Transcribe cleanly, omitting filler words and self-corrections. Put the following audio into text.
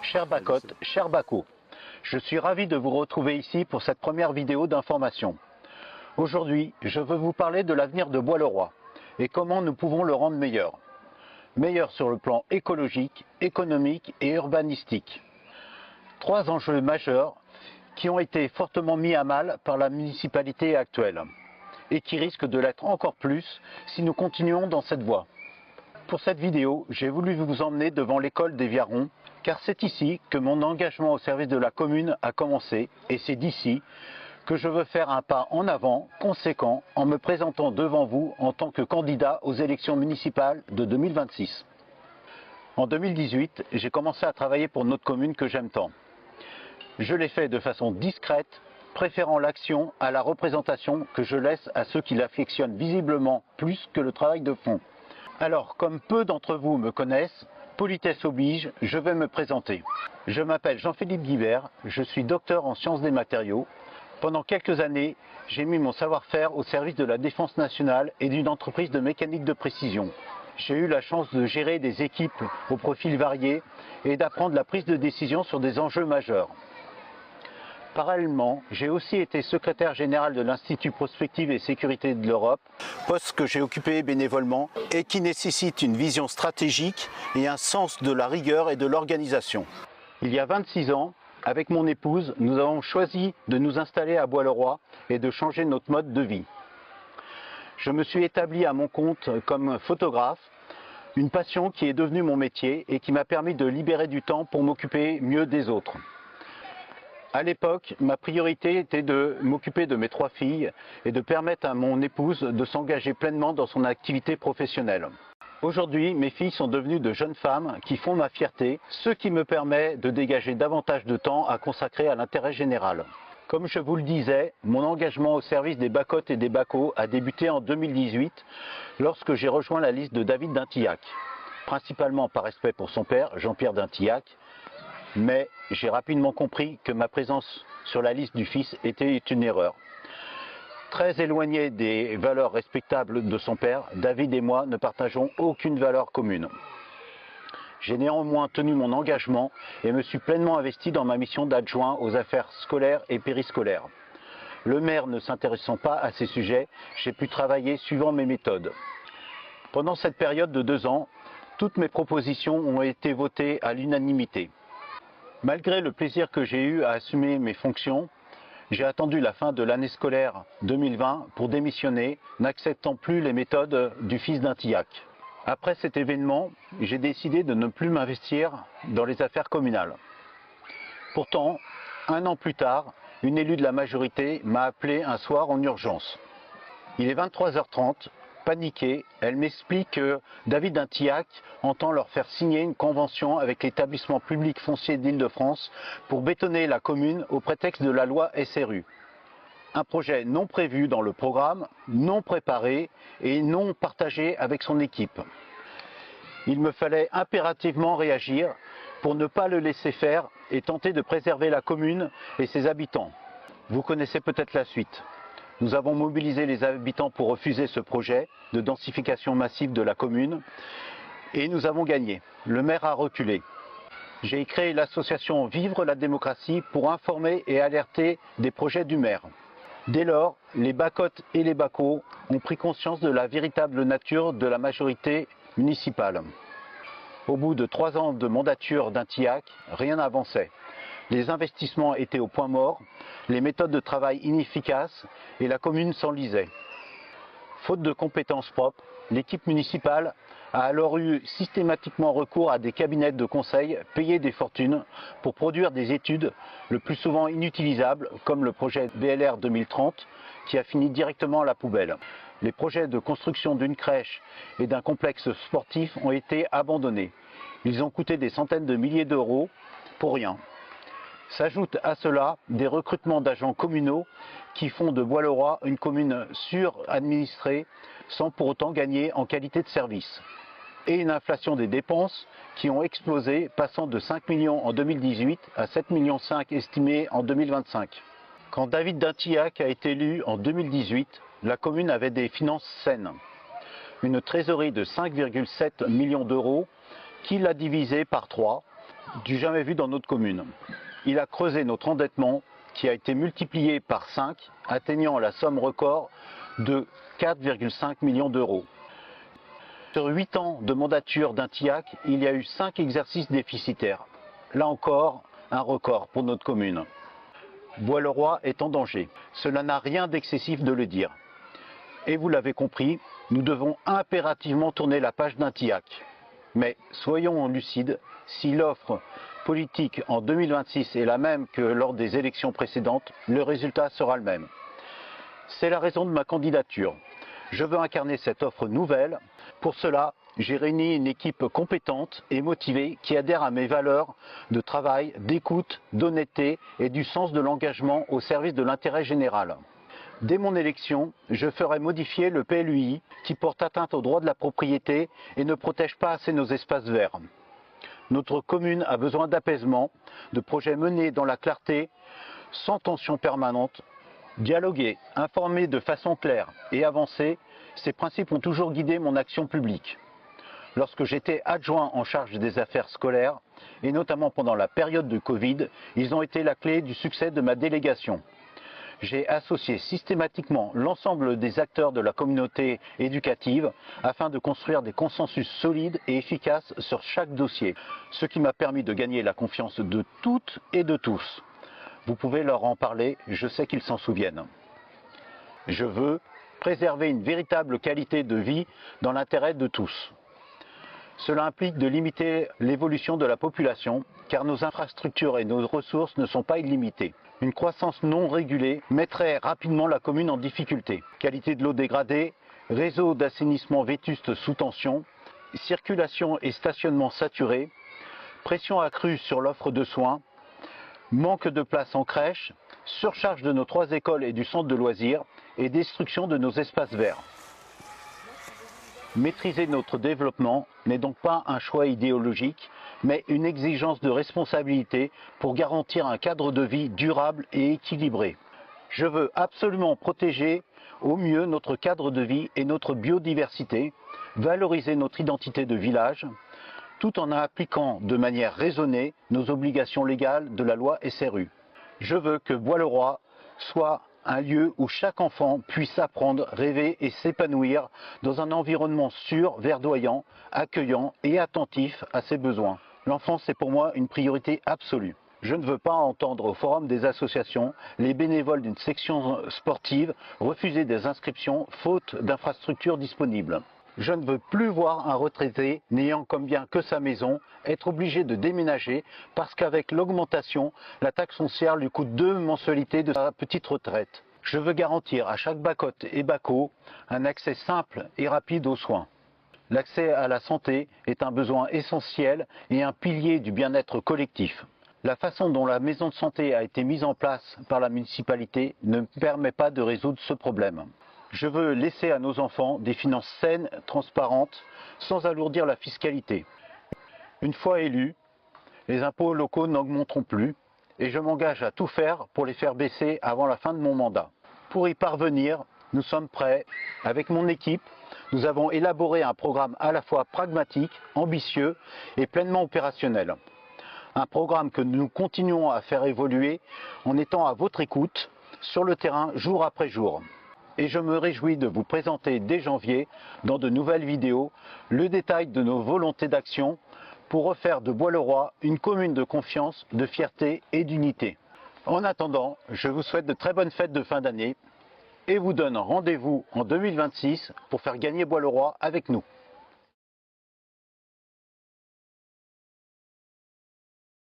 Chers Bacottes, chers Bacos, je suis ravi de vous retrouver ici pour cette première vidéo d'information. Aujourd'hui, je veux vous parler de l'avenir de Bois-le-Roi et comment nous pouvons le rendre meilleur. Meilleur sur le plan écologique, économique et urbanistique. Trois enjeux majeurs qui ont été fortement mis à mal par la municipalité actuelle et qui risquent de l'être encore plus si nous continuons dans cette voie. Pour cette vidéo, j'ai voulu vous emmener devant l'école des Viarons, car c'est ici que mon engagement au service de la commune a commencé, et c'est d'ici que je veux faire un pas en avant conséquent en me présentant devant vous en tant que candidat aux élections municipales de 2026. En 2018, j'ai commencé à travailler pour notre commune que j'aime tant. Je l'ai fait de façon discrète, préférant l'action à la représentation que je laisse à ceux qui l'affectionnent visiblement plus que le travail de fond. Alors, comme peu d'entre vous me connaissent, politesse oblige, je vais me présenter. Je m'appelle Jean-Philippe Guibert, je suis docteur en sciences des matériaux. Pendant quelques années, j'ai mis mon savoir-faire au service de la défense nationale et d'une entreprise de mécanique de précision. J'ai eu la chance de gérer des équipes aux profils variés et d'apprendre la prise de décision sur des enjeux majeurs. Parallèlement, j'ai aussi été secrétaire général de l'Institut Prospective et Sécurité de l'Europe, poste que j'ai occupé bénévolement et qui nécessite une vision stratégique et un sens de la rigueur et de l'organisation. Il y a 26 ans, avec mon épouse, nous avons choisi de nous installer à Bois-le-Roi et de changer notre mode de vie. Je me suis établi à mon compte comme photographe, une passion qui est devenue mon métier et qui m'a permis de libérer du temps pour m'occuper mieux des autres. À l'époque, ma priorité était de m'occuper de mes 3 filles et de permettre à mon épouse de s'engager pleinement dans son activité professionnelle. Aujourd'hui, mes filles sont devenues de jeunes femmes qui font ma fierté, ce qui me permet de dégager davantage de temps à consacrer à l'intérêt général. Comme je vous le disais, mon engagement au service des Bacottes et des Bacos a débuté en 2018 lorsque j'ai rejoint la liste de David d'Intillac, principalement par respect pour son père, Jean-Pierre d'Intillac, mais j'ai rapidement compris que ma présence sur la liste du fils était une erreur. Très éloigné des valeurs respectables de son père, David et moi ne partageons aucune valeur commune. J'ai néanmoins tenu mon engagement et me suis pleinement investi dans ma mission d'adjoint aux affaires scolaires et périscolaires. Le maire ne s'intéressant pas à ces sujets, j'ai pu travailler suivant mes méthodes. Pendant cette période de 2 ans, toutes mes propositions ont été votées à l'unanimité. Malgré le plaisir que j'ai eu à assumer mes fonctions, j'ai attendu la fin de l'année scolaire 2020 pour démissionner, n'acceptant plus les méthodes du fils d'Intillac. Après cet événement, j'ai décidé de ne plus m'investir dans les affaires communales. Pourtant, 1 an plus tard, une élue de la majorité m'a appelé un soir en urgence. Il est 23h30. Paniquée, elle m'explique que David d'Intillac entend leur faire signer une convention avec l'établissement public foncier d'Île-de-France pour bétonner la commune au prétexte de la loi SRU. Un projet non prévu dans le programme, non préparé et non partagé avec son équipe. Il me fallait impérativement réagir pour ne pas le laisser faire et tenter de préserver la commune et ses habitants. Vous connaissez peut-être la suite. Nous avons mobilisé les habitants pour refuser ce projet de densification massive de la commune et nous avons gagné. Le maire a reculé. J'ai créé l'association Vivre la démocratie pour informer et alerter des projets du maire. Dès lors, les Bacottes et les Bacos ont pris conscience de la véritable nature de la majorité municipale. Au bout de 3 ans de mandature d'Intillac, rien n'avançait. Les investissements étaient au point mort, les méthodes de travail inefficaces et la commune s'enlisait. Faute de compétences propres, l'équipe municipale a alors eu systématiquement recours à des cabinets de conseil payés des fortunes pour produire des études le plus souvent inutilisables, comme le projet BLR 2030 qui a fini directement à la poubelle. Les projets de construction d'une crèche et d'un complexe sportif ont été abandonnés. Ils ont coûté des centaines de milliers d'euros pour rien. S'ajoutent à cela des recrutements d'agents communaux qui font de Bois-le-Roi une commune suradministrée sans pour autant gagner en qualité de service. Et une inflation des dépenses qui ont explosé, passant de 5 millions en 2018 à 7,5 millions estimés en 2025. Quand David d'Intillac a été élu en 2018, la commune avait des finances saines. Une trésorerie de 5,7 millions d'euros qui l'a divisé par 3, du jamais vu dans notre commune. Il a creusé notre endettement qui a été multiplié par 5, atteignant la somme record de 4,5 millions d'euros. Sur 8 ans de mandature d'un TIAC, il y a eu 5 exercices déficitaires. Là encore, un record pour notre commune. Bois-le-Roi est en danger. Cela n'a rien d'excessif de le dire. Et vous l'avez compris, nous devons impérativement tourner la page d'un TIAC. Mais soyons lucides, si l'offre politique en 2026 est la même que lors des élections précédentes, le résultat sera le même. C'est la raison de ma candidature. Je veux incarner cette offre nouvelle. Pour cela, j'ai réuni une équipe compétente et motivée qui adhère à mes valeurs de travail, d'écoute, d'honnêteté et du sens de l'engagement au service de l'intérêt général. Dès mon élection, je ferai modifier le PLUI qui porte atteinte au droit de la propriété et ne protège pas assez nos espaces verts. Notre commune a besoin d'apaisement, de projets menés dans la clarté, sans tension permanente. Dialoguer, informer de façon claire et avancer, ces principes ont toujours guidé mon action publique. Lorsque j'étais adjoint en charge des affaires scolaires, et notamment pendant la période de Covid, ils ont été la clé du succès de ma délégation. J'ai associé systématiquement l'ensemble des acteurs de la communauté éducative afin de construire des consensus solides et efficaces sur chaque dossier, ce qui m'a permis de gagner la confiance de toutes et de tous. Vous pouvez leur en parler, je sais qu'ils s'en souviennent. Je veux préserver une véritable qualité de vie dans l'intérêt de tous. Cela implique de limiter l'évolution de la population, car nos infrastructures et nos ressources ne sont pas illimitées. Une croissance non régulée mettrait rapidement la commune en difficulté. Qualité de l'eau dégradée, réseau d'assainissement vétuste sous tension, circulation et stationnement saturés, pression accrue sur l'offre de soins, manque de place en crèche, surcharge de nos 3 écoles et du centre de loisirs et destruction de nos espaces verts. Maîtriser notre développement n'est donc pas un choix idéologique, mais une exigence de responsabilité pour garantir un cadre de vie durable et équilibré. Je veux absolument protéger au mieux notre cadre de vie et notre biodiversité, valoriser notre identité de village, tout en appliquant de manière raisonnée nos obligations légales de la loi SRU. Je veux que Bois-le-Roi soit un lieu où chaque enfant puisse apprendre, rêver et s'épanouir dans un environnement sûr, verdoyant, accueillant et attentif à ses besoins. L'enfance est pour moi une priorité absolue. Je ne veux pas entendre au forum des associations les bénévoles d'une section sportive refuser des inscriptions faute d'infrastructures disponibles. Je ne veux plus voir un retraité n'ayant comme bien que sa maison être obligé de déménager parce qu'avec l'augmentation, la taxe foncière lui coûte 2 mensualités de sa petite retraite. Je veux garantir à chaque bacotte et baco un accès simple et rapide aux soins. L'accès à la santé est un besoin essentiel et un pilier du bien-être collectif. La façon dont la maison de santé a été mise en place par la municipalité ne permet pas de résoudre ce problème. Je veux laisser à nos enfants des finances saines, transparentes, sans alourdir la fiscalité. Une fois élus, les impôts locaux n'augmenteront plus et je m'engage à tout faire pour les faire baisser avant la fin de mon mandat. Pour y parvenir, nous sommes prêts. Avec mon équipe, nous avons élaboré un programme à la fois pragmatique, ambitieux et pleinement opérationnel. Un programme que nous continuons à faire évoluer en étant à votre écoute sur le terrain jour après jour. Et je me réjouis de vous présenter dès janvier, dans de nouvelles vidéos, le détail de nos volontés d'action pour refaire de Bois-le-Roi une commune de confiance, de fierté et d'unité. En attendant, je vous souhaite de très bonnes fêtes de fin d'année et vous donne rendez-vous en 2026 pour faire gagner Bois-le-Roi avec nous.